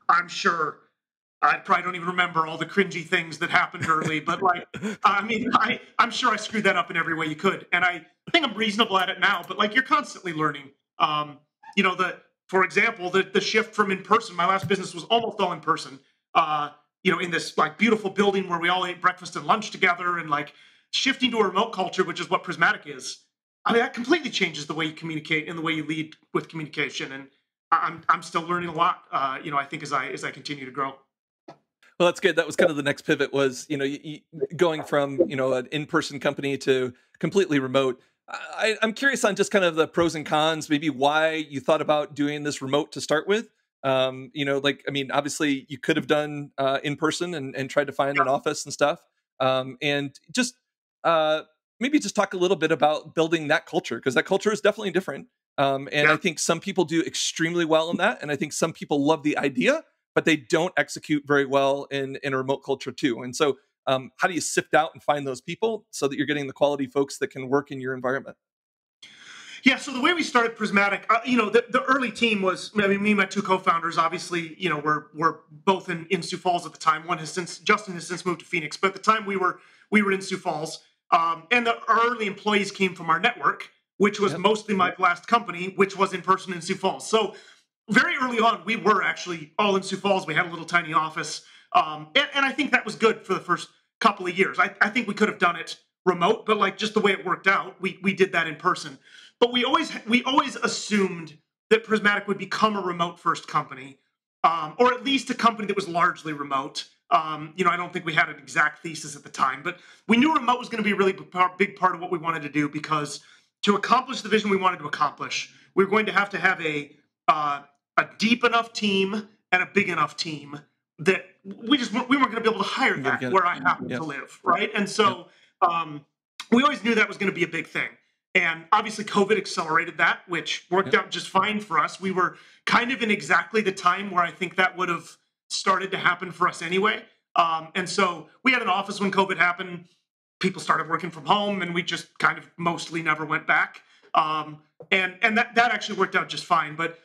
I'm sure I probably don't even remember all the cringy things that happened early, but like, I mean, I'm sure I screwed that up in every way you could. And I think I'm reasonable at it now, but like, you're constantly learning. For example, the shift from in person, my last business was almost all in person, in this like beautiful building where we all ate breakfast and lunch together, and like shifting to a remote culture, which is what Prismatic is. I mean, that completely changes the way you communicate and the way you lead with communication. And I'm still learning a lot, I think as I continue to grow. Well, that's good. That was kind of the next pivot was, going from, an in-person company to completely remote. I'm curious on just kind of the pros and cons, maybe why you thought about doing this remote to start with. Obviously you could have done in person and tried to find an office and stuff. And just maybe just talk a little bit about building that culture, because that culture is definitely different. I think some people do extremely well in that. And I think some people love the idea, but they don't execute very well in a remote culture too. And so how do you sift out and find those people so that you're getting the quality folks that can work in your environment? Yeah, so the way we started Prismatic, the early team was, me and my two co-founders, obviously, we're both in Sioux Falls at the time. Justin has since moved to Phoenix, but at the time we were in Sioux Falls. And the early employees came from our network, which was mostly my last company, which was in person in Sioux Falls. So very early on, we were actually all in Sioux Falls. We had a little tiny office. And I think that was good for the first couple of years. I think we could have done it remote, but like just the way it worked out, we did that in person. But we always assumed that Prismatic would become a remote first company, or at least a company that was largely remote. I don't think we had an exact thesis at the time, but we knew remote was going to be a really big part of what we wanted to do, because to accomplish the vision we wanted to accomplish, we were going to have a deep enough team and a big enough team that we weren't going to be able to hire that where I happen to live, right? And so we always knew that was going to be a big thing. And obviously COVID accelerated that, which worked out just fine for us. We were kind of in exactly the time where I think that would have started to happen for us anyway. And so we had an office when COVID happened. People started working from home, and we just kind of mostly never went back. And that actually worked out just fine. But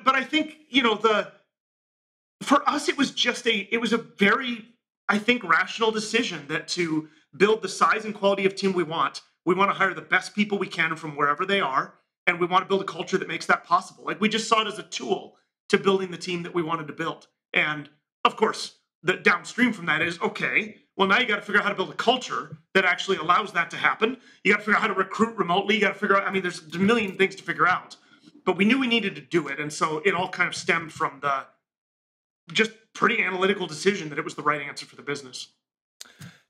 I think, for us, it was a very, I think, rational decision that to build the size and quality of team we want to hire the best people we can from wherever they are. And we want to build a culture that makes that possible. Like, we just saw it as a tool to building the team that we wanted to build. And of course, the downstream from that is, okay, well, now you got to figure out how to build a culture that actually allows that to happen. You got to figure out how to recruit remotely. You got to figure out, there's a million things to figure out. But we knew we needed to do it. And so it all kind of stemmed from the just pretty analytical decision that it was the right answer for the business.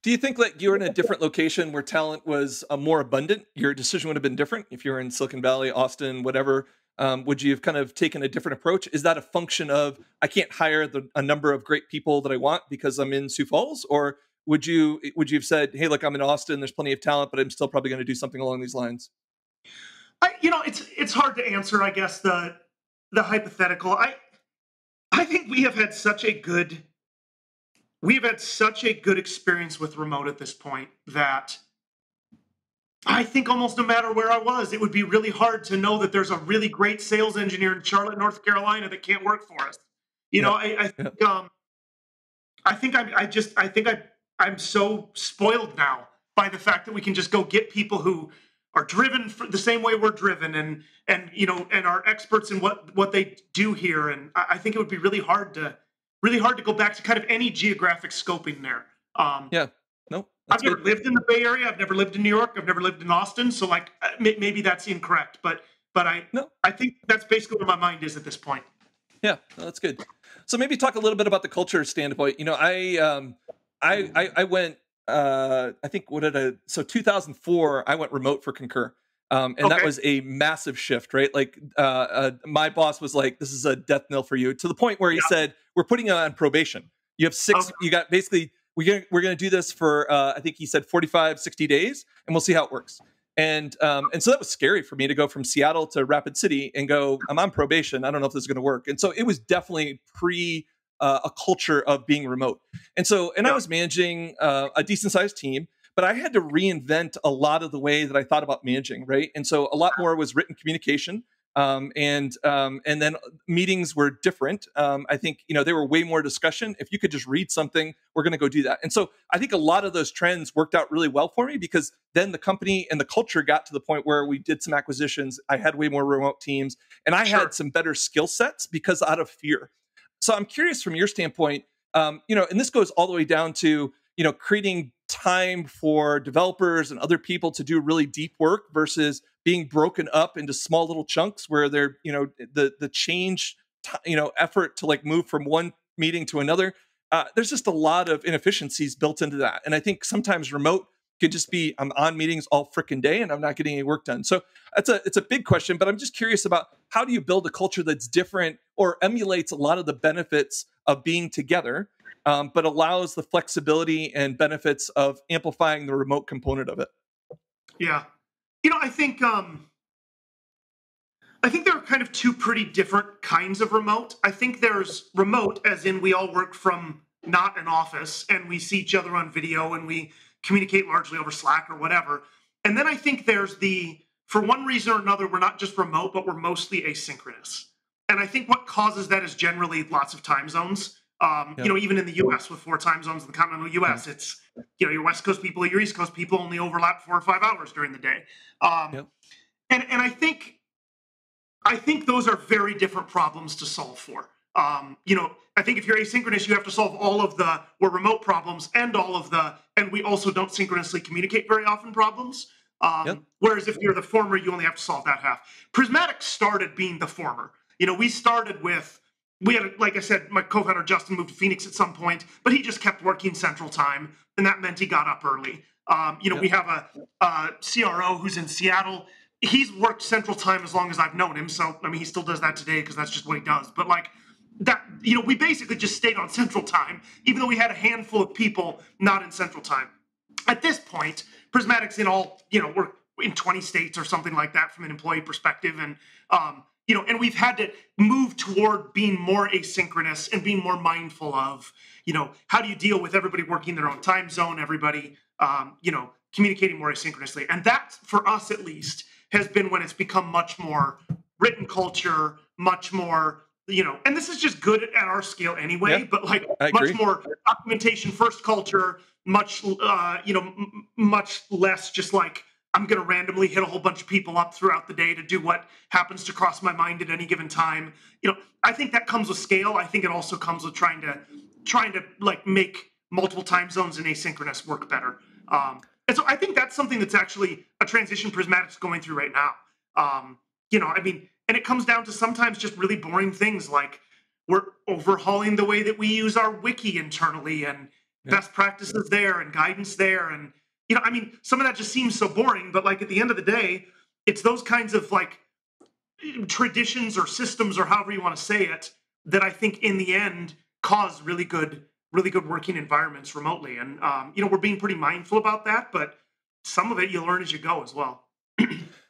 Do you think like you're in a different location where talent was more abundant? Your decision would have been different if you're in Silicon Valley, Austin, whatever. Would you have kind of taken a different approach? Is that a function of I can't hire a number of great people that I want because I'm in Sioux Falls? Or would you have said, hey, look, I'm in Austin, there's plenty of talent, but I'm still probably going to do something along these lines? It's hard to answer, I guess, the hypothetical. I think we have had such a good experience with remote at this point that I think almost no matter where I was, it would be really hard to know that there's a really great sales engineer in Charlotte, North Carolina that can't work for us. You know, Yeah. I Yeah. think I think I'm so spoiled now by the fact that we can just go get people who are driven for the same way we're driven, and you know, and are experts in what they do here. And I think it would be really hard to go back to kind of any geographic scoping there. Um, Yeah. No, I've that's never good. lived in the Bay Area. I've never lived in New York. I've never lived in Austin. So like maybe that's incorrect, but No. I think that's basically where my mind is at this point. Yeah, no, that's good. So maybe talk a little bit about the culture standpoint. I went I think what did I so 2004 I went remote for Concur. And that Okay. was a massive shift, right? Like my boss was like, this is a death knell for you, to the point where he Yeah. said, we're putting you on probation. You have Okay. you got basically, we're gonna do this for I think he said 45, 60 days, and we'll see how it works. And so that was scary for me to go from Seattle to Rapid City and go, I'm on probation. I don't know if this is going to work. And so it was definitely pre a culture of being remote. And I Yeah. was managing a decent sized team, but I had to reinvent a lot of the way that I thought about managing, right? And so a lot more was written communication. And then meetings were different. I think they were way more discussion. If you could just read something, we're going to go do that. And so I think a lot of those trends worked out really well for me, because then the company and the culture got to the point where we did some acquisitions. I had way more remote teams, and I Sure. had some better skill sets because out of fear. So I'm curious from your standpoint, and this goes all the way down to creating time for developers and other people to do really deep work versus being broken up into small little chunks where they're the change effort to like move from one meeting to another. There's just a lot of inefficiencies built into that, and I think sometimes remote could just be, I'm on meetings all freaking day and I'm not getting any work done. So it's a big question, but I'm just curious about how do you build a culture that's different or emulates a lot of the benefits of being together, but allows the flexibility and benefits of amplifying the remote component of it. Yeah. You know, I think there are kind of two pretty different kinds of remote. I think there's remote, as in we all work from not an office and we see each other on video and we communicate largely over Slack or whatever. And then I think there's for one reason or another, we're not just remote, but we're mostly asynchronous. And I think what causes that is generally lots of time zones. Yep. Even in the US with 4 time zones in the continental Yeah. US, it's, your West Coast people, your East Coast people only overlap 4 or 5 hours during the day. Um, Yep. and I think those are very different problems to solve for. I think if you're asynchronous, you have to solve all of the we're remote problems and all of and we also don't synchronously communicate very often problems. Yep. Whereas if you're the former, you only have to solve that half. Prismatic started being the former. We started with, we had, like I said, my co-founder Justin moved to Phoenix at some point, but he just kept working Central Time, and that meant he got up early. We Yep. have a CRO who's in Seattle. He's worked Central Time as long as I've known him, so I mean, he still does that today because that's just what he does. But like that, we basically just stayed on Central Time, even though we had a handful of people not in Central Time. At this point, Prismatic's in we're in 20 states or something like that from an employee perspective, and and we've had to move toward being more asynchronous and being more mindful of, how do you deal with everybody working their own time zone, everybody, communicating more asynchronously. And that, for us at least, has been when it's become much more written culture, much more, and this is just good at our scale anyway, Yeah, but like I much agree. more documentation first culture, much, much less just like, I'm going to randomly hit a whole bunch of people up throughout the day to do what happens to cross my mind at any given time. I think that comes with scale. I think it also comes with trying to like make multiple time zones and asynchronous work better. And so I think that's something that's actually a transition Prismatic's going through right now. And it comes down to sometimes just really boring things like we're overhauling the way that we use our wiki internally, and Yep. best practices there and guidance there. And some of that just seems so boring, but like at the end of the day, it's those kinds of like traditions or systems or however you want to say it that I think in the end cause really good working environments remotely. And we're being pretty mindful about that, but some of it you learn as you go as well.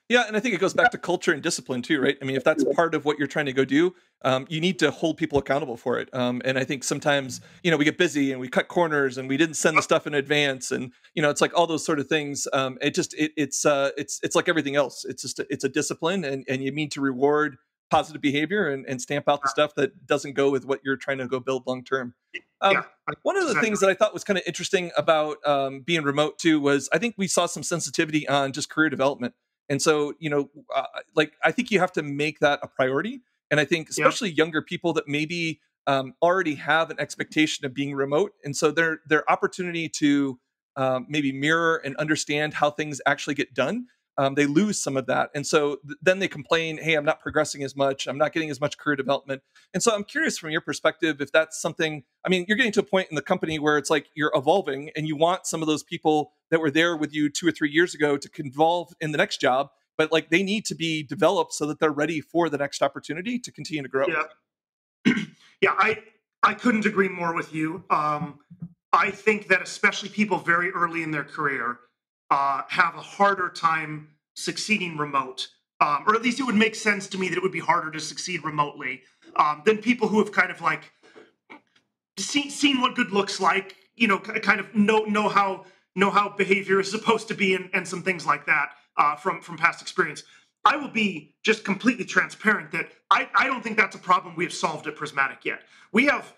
Yeah, and I think it goes back to culture and discipline too, right? I mean, if that's part of what you're trying to go do, you need to hold people accountable for it. And I think sometimes, we get busy and we cut corners and we didn't send the stuff in advance, and it's like all those sort of things. It's like everything else. It's just it's a discipline, and you need to reward positive behavior and stamp out the stuff that doesn't go with what you're trying to go build long term. Yeah, One of the things that I thought was kind of interesting about being remote too was I think we saw some sensitivity on just career development. And so, like I think you have to make that a priority. And I think especially younger people that maybe already have an expectation of being remote, and so their opportunity to maybe mirror and understand how things actually get done, they lose some of that. And so then they complain, hey, I'm not progressing as much. I'm not getting as much career development. And so I'm curious from your perspective, if that's something, I mean, you're getting to a point in the company where it's like you're evolving and you want some of those people that were there with you 2 or 3 years ago to evolve in the next job, but like they need to be developed so that they're ready for the next opportunity to continue to grow. Yeah, I couldn't agree more with you. I think that especially people very early in their career have a harder time succeeding remote, or at least it would make sense to me that it would be harder to succeed remotely than people who have kind of like seen what good looks like, kind of know how behavior is supposed to be, and some things like that from past experience. I will be just completely transparent that I don't think that's a problem we have solved at Prismatic yet. We have,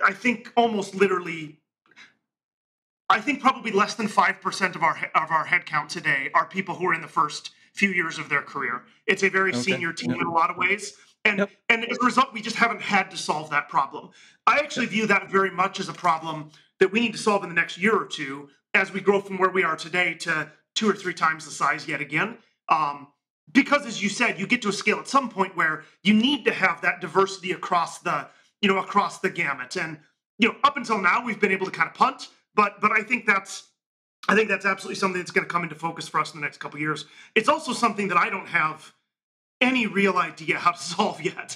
I think almost literally, I think probably less than 5% of our headcount today are people who are in the first few years of their career. It's a very senior team in a lot of ways. And as a result, we just haven't had to solve that problem. I actually view that very much as a problem that we need to solve in the next year or two as we grow from where we are today to 2 or 3 times the size yet again. Because as you said, you get to a scale at some point where you need to have that diversity across the gamut. And, up until now, we've been able to kind of punt, but I think that's absolutely something that's going to come into focus for us in the next couple of years. It's also something that I don't have any real idea how to solve yet.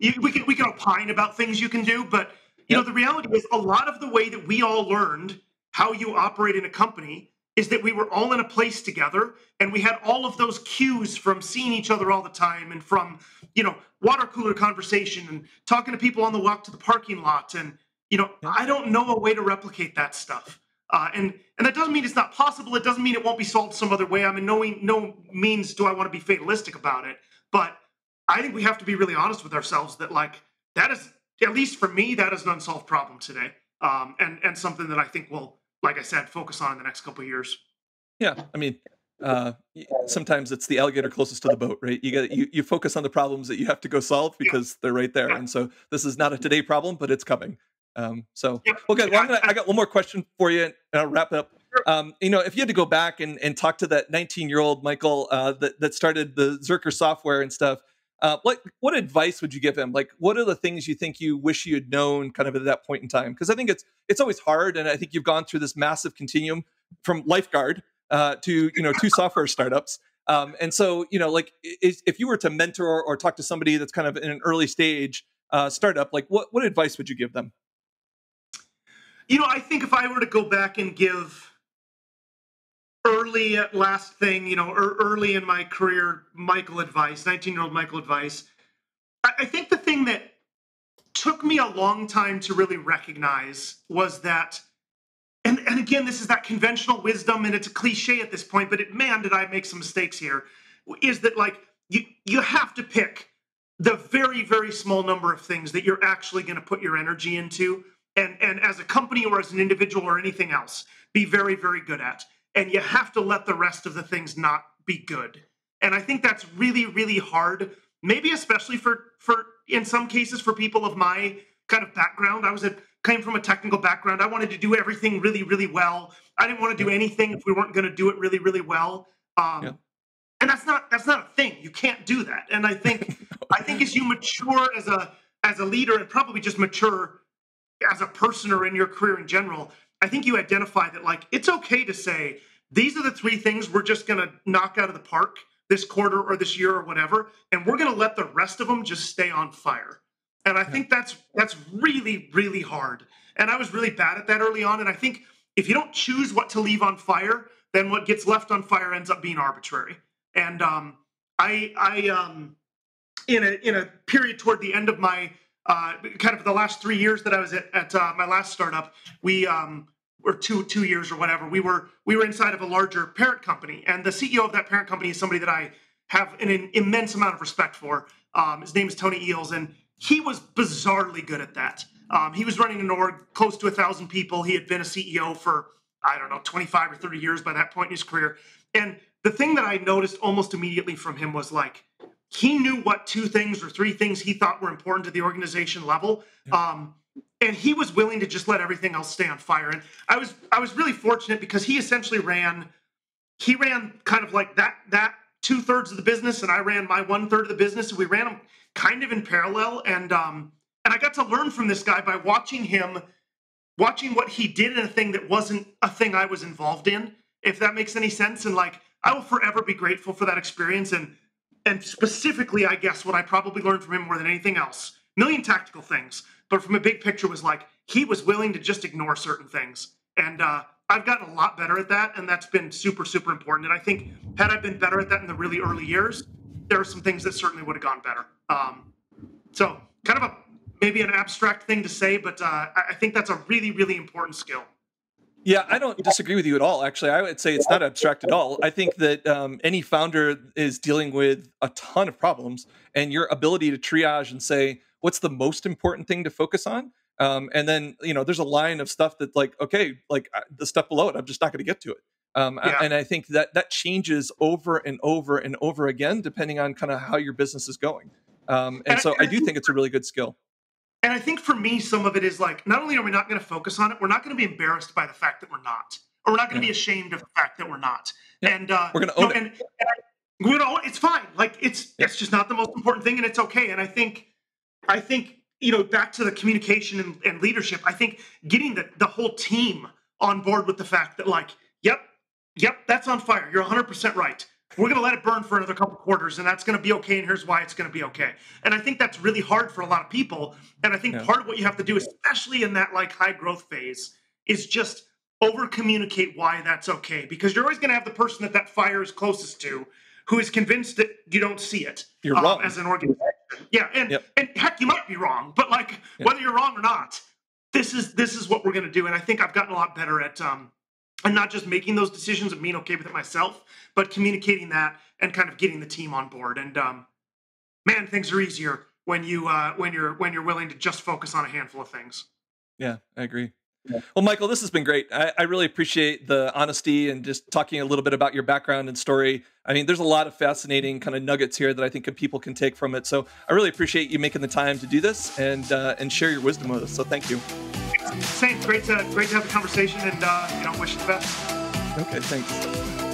We can opine about things you can do, but the reality is a lot of the way that we all learned how you operate in a company is that we were all in a place together, and we had all of those cues from seeing each other all the time, and from water cooler conversation and talking to people on the walk to the parking lot, and I don't know a way to replicate that stuff. And that doesn't mean it's not possible. It doesn't mean it won't be solved some other way. I mean, no means do I want to be fatalistic about it. But I think we have to be really honest with ourselves that, like, that is, at least for me, that is an unsolved problem today. And something that I think we'll, like I said, focus on in the next couple of years. Yeah, I mean, sometimes it's the alligator closest to the boat, right? You focus on the problems that you have to go solve because they're right there. And so this is not a today problem, but it's coming. Okay, well, I got one more question for you, and I'll wrap up. If you had to go back and talk to that 19-year-old Michael that started the Zuercher software and stuff, what advice would you give him? Like, what are the things you think you wish you had known kind of at that point in time? Because I think it's always hard, and I think you've gone through this massive continuum from lifeguard to 2 software startups. And so, if you were to mentor or talk to somebody that's kind of in an early stage startup, like what advice would you give them? I think if I were to go back and give early in my career, Michael advice, 19-year-old Michael advice, I think the thing that took me a long time to really recognize was that, and again, this is that conventional wisdom, and it's a cliche at this point, but man, did I make some mistakes here, is that, like, you have to pick the very, very small number of things that you're actually going to put your energy into, and as a company or as an individual or anything else, be very, very good at. And you have to let the rest of the things not be good. And I think that's really, really hard, maybe especially for in some cases for people of my kind of background. Came from a technical background. I wanted to do everything really, really well. I didn't want to do anything if we weren't going to do it really, really well. And that's not a thing. You can't do that. And I think as you mature as a leader, and probably just mature as a person or in your career in general, I think you identify that, like, it's okay to say, these are the 3 things we're just going to knock out of the park this quarter or this year or whatever, and we're going to let the rest of them just stay on fire. And I think that's really, really hard. And I was really bad at that early on. And I think if you don't choose what to leave on fire, then what gets left on fire ends up being arbitrary. And in a period toward the end of my kind of the last 3 years that I was at my last startup, we or two years or whatever, we were inside of a larger parent company, and the CEO of that parent company is somebody that I have an immense amount of respect for. His name is Tony Eels, and he was bizarrely good at that. He was running an org close to 1,000 people. He had been a CEO for, I don't know, 25 or 30 years by that point in his career. And the thing that I noticed almost immediately from him was like, he knew what 2 things or 3 things he thought were important to the organization level. And he was willing to just let everything else stay on fire. And I was really fortunate because he essentially ran kind of like that 2/3 of the business, and I ran my 1/3 of the business. And we ran them kind of in parallel. And I got to learn from this guy by watching what he did in a thing that wasn't a thing I was involved in, if that makes any sense. And like, I will forever be grateful for that experience. And specifically, I guess what I probably learned from him more than anything else, million tactical things, but from a big picture was like, he was willing to just ignore certain things. And I've gotten a lot better at that. And that's been super, super important. And I think had I been better at that in the really early years, there are some things that certainly would have gone better. So kind of maybe an abstract thing to say, but I think that's a really, really important skill. Yeah, I don't disagree with you at all. Actually, I would say it's not abstract at all. I think that any founder is dealing with a ton of problems, and your ability to triage and say, what's the most important thing to focus on? And then, there's a line of stuff that like, okay, like the stuff below it, I'm just not going to get to it. And I think that changes over and over and over again, depending on kind of how your business is going. And so I do think it's a really good skill. And I think for me, some of it is like, not only are we not going to focus on it, we're not going to be embarrassed by the fact that we're not, or we're not going to be ashamed of the fact that we're not. Yeah. And we're going to own it. It's fine. Like it's just not the most important thing, and it's okay. And I think, back to the communication and leadership, I think getting the whole team on board with the fact that like, yep, that's on fire. You're 100% right. We're going to let it burn for another couple quarters, and that's going to be okay, and here's why it's going to be okay. And I think that's really hard for a lot of people. And I think part of what you have to do, especially in that like high growth phase, is just over communicate why that's okay. Because you're always going to have the person that fire is closest to who is convinced that you don't see it. You're wrong. As an organization. Yeah, and heck, you might be wrong, but like whether you're wrong or not, this is what we're going to do. And I think I've gotten a lot better at and not just making those decisions and being okay with it myself, but communicating that and kind of getting the team on board. And man, things are easier when you're willing to just focus on a handful of things. Yeah, I agree. Yeah. Well, Michael, this has been great. I really appreciate the honesty and just talking a little bit about your background and story. I mean, there's a lot of fascinating kind of nuggets here that I think people can take from it. So I really appreciate you making the time to do this and share your wisdom with us. So thank you. Same. Great to have the conversation, and wish you the best. Okay, thanks.